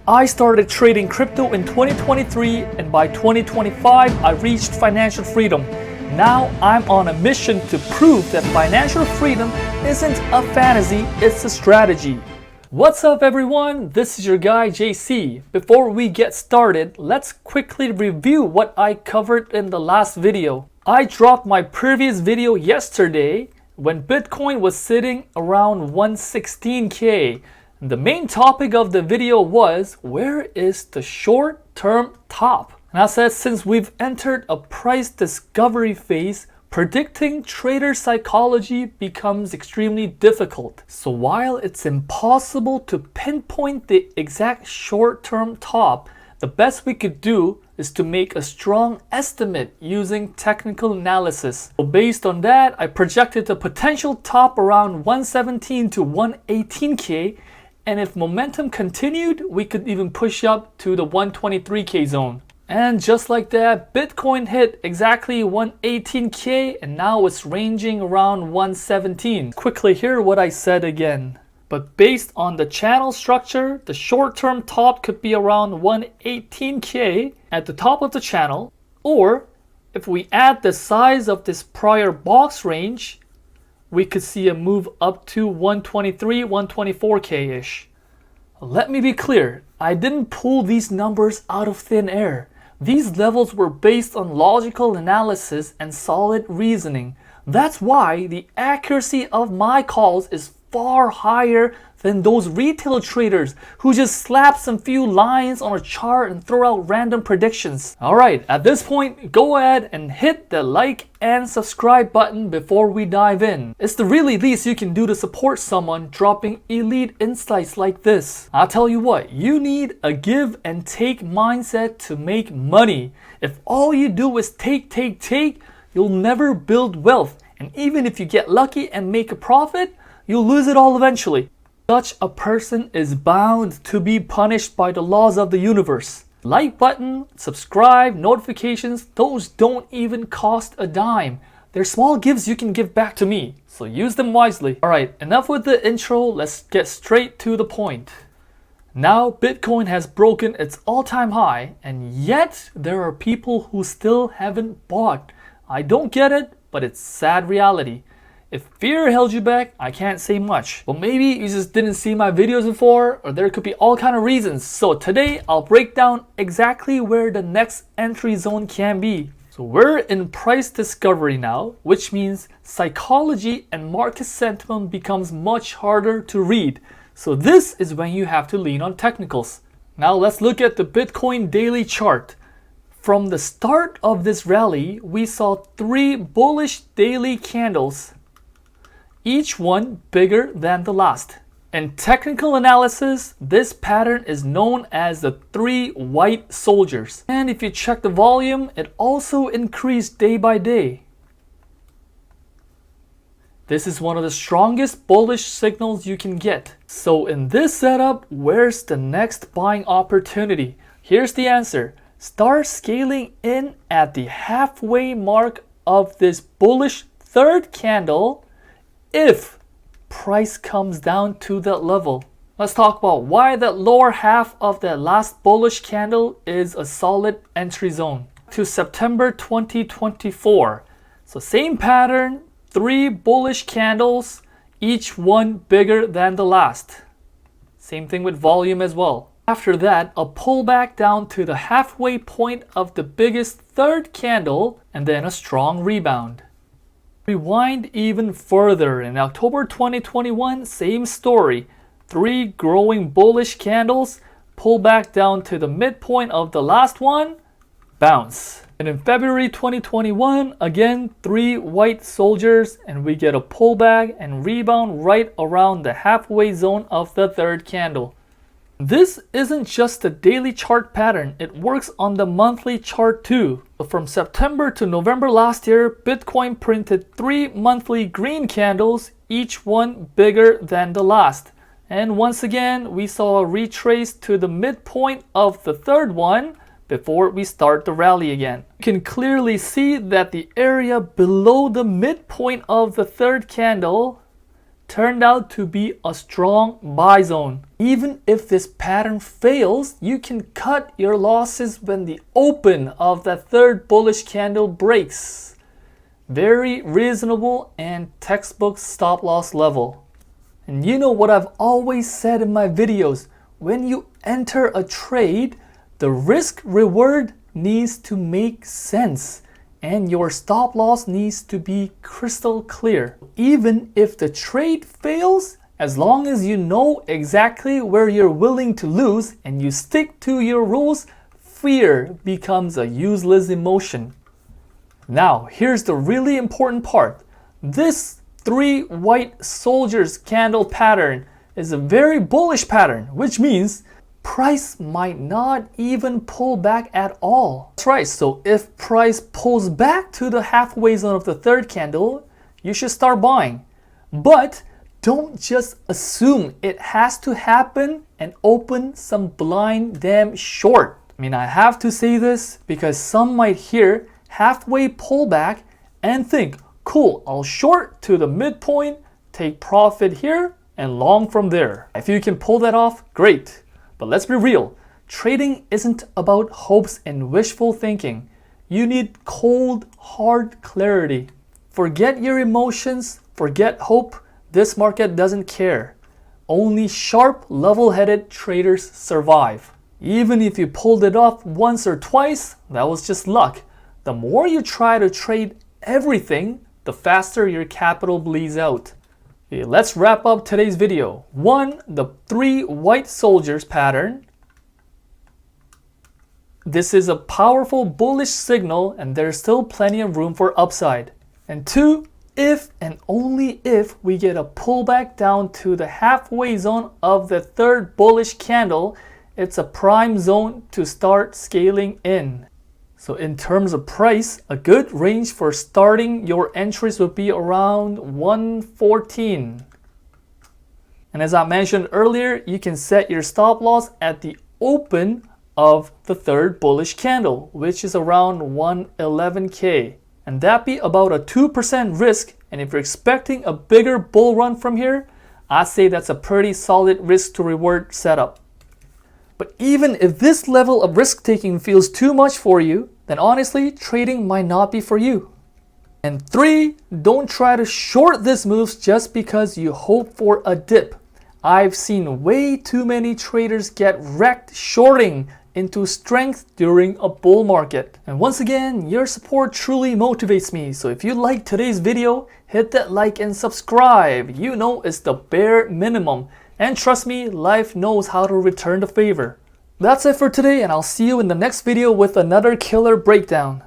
I started trading crypto in 2023, and by 2025 I reached financial freedom. Now I'm on a mission to prove that financial freedom isn't a fantasy, it's a strategy. What's up everyone, this is your guy JC. Before we get started, let's quickly review what I covered in the last video. I dropped my previous video yesterday when Bitcoin was sitting around 116k. The main topic of the video was, where is the short-term top? And I said, since we've entered a price discovery phase, predicting trader psychology becomes extremely difficult. So while it's impossible to pinpoint the exact short-term top, the best we could do is to make a strong estimate using technical analysis. So based on that, I projected the potential top around 117 to 118k, and if momentum continued, we could even push up to the 123k zone. And just like that, Bitcoin hit exactly 118k, and now it's ranging around 117. Quickly hear what I said again. But based on the channel structure, the short-term top could be around 118k at the top of the channel, or if we add the size of this prior box range, we could see a move up to 123, 124k-ish. Let me be clear, I didn't pull these numbers out of thin air. These levels were based on logical analysis and solid reasoning. That's why the accuracy of my calls is far higher than those retail traders who just slap some few lines on a chart and throw out random predictions. Alright, at this point, go ahead and hit the like and subscribe button before we dive in. It's the really least you can do to support someone dropping elite insights like this. I'll tell you what, you need a give and take mindset to make money. If all you do is take, you'll never build wealth. And even if you get lucky and make a profit, you'll lose it all eventually. Such a person is bound to be punished by the laws of the universe. Like button, subscribe, notifications, those don't even cost a dime. They're small gifts you can give back to me, so use them wisely. Alright, enough with the intro, let's get straight to the point. Now Bitcoin has broken its all-time high, and yet there are people who still haven't bought. I don't get it, but it's sad reality. If fear held you back, I can't say much. But maybe you just didn't see my videos before, or there could be all kind of reasons. So today, I'll break down exactly where the next entry zone can be. So we're in price discovery now, which means psychology and market sentiment becomes much harder to read. So this is when you have to lean on technicals. Now let's look at the Bitcoin daily chart. From the start of this rally, we saw 3 bullish daily candles, each one bigger than the last. In technical analysis, this pattern is known as the 3 white soldiers. And if you check the volume, it also increased day by day. This is one of the strongest bullish signals you can get. So in this setup, where's the next buying opportunity? Here's the answer. Start scaling in at the halfway mark of this bullish third candle if price comes down to that level. Let's talk about why that lower half of that last bullish candle is a solid entry zone. To September 2024. So same pattern, 3 bullish candles, each one bigger than the last. Same thing with volume as well. After that, a pullback down to the halfway point of the biggest third candle, and then a strong rebound. Rewind even further. In October 2021, same story. 3 growing bullish candles, pull back down to the midpoint of the last one, bounce. And in February 2021, again 3 white soldiers, and we get a pullback and rebound right around the halfway zone of the third candle. This isn't just a daily chart pattern, it works on the monthly chart too. From September to November last year, Bitcoin printed 3 monthly green candles, each one bigger than the last. And once again, we saw a retrace to the midpoint of the third one before we start the rally again. You can clearly see that the area below the midpoint of the third candle turned out to be a strong buy zone. Even if this pattern fails, you can cut your losses when the open of that third bullish candle breaks. Very reasonable and textbook stop loss level. And you know what I've always said in my videos, when you enter a trade, the risk reward needs to make sense and your stop loss needs to be crystal clear. Even if the trade fails, as long as you know exactly where you're willing to lose and you stick to your rules, fear becomes a useless emotion. Now, here's the really important part. This 3 white soldiers candle pattern is a very bullish pattern, which means price might not even pull back at all. That's right, so if price pulls back to the halfway zone of the third candle, you should start buying. But don't just assume it has to happen and open some blind damn short. I mean, I have to say this because some might hear halfway pullback and think, cool, I'll short to the midpoint, take profit here, and long from there. If you can pull that off, great. But let's be real, trading isn't about hopes and wishful thinking. You need cold, hard clarity. Forget your emotions, forget hope. This market doesn't care. Only sharp, level-headed traders survive. Even if you pulled it off once or twice, that was just luck. The more you try to trade everything, the faster your capital bleeds out. Okay, let's wrap up today's video. 1. The 3 white soldiers pattern. This is a powerful bullish signal and there's still plenty of room for upside. And 2. If and only if we get a pullback down to the halfway zone of the third bullish candle, it's a prime zone to start scaling in. So in terms of price, a good range for starting your entries would be around 114. And as I mentioned earlier, you can set your stop loss at the open of the third bullish candle, which is around 111K. And that be about a 2% risk. And if you're expecting a bigger bull run from here, I say that's a pretty solid risk to reward setup. But even if this level of risk taking feels too much for you, then honestly, trading might not be for you. And 3, don't try to short this move just because you hope for a dip. I've seen way too many traders get wrecked shorting into strength during a bull market. And once again, your support truly motivates me. So if you liked today's video, hit that like and subscribe. You know it's the bare minimum. And trust me, life knows how to return the favor. That's it for today, and I'll see you in the next video with another killer breakdown.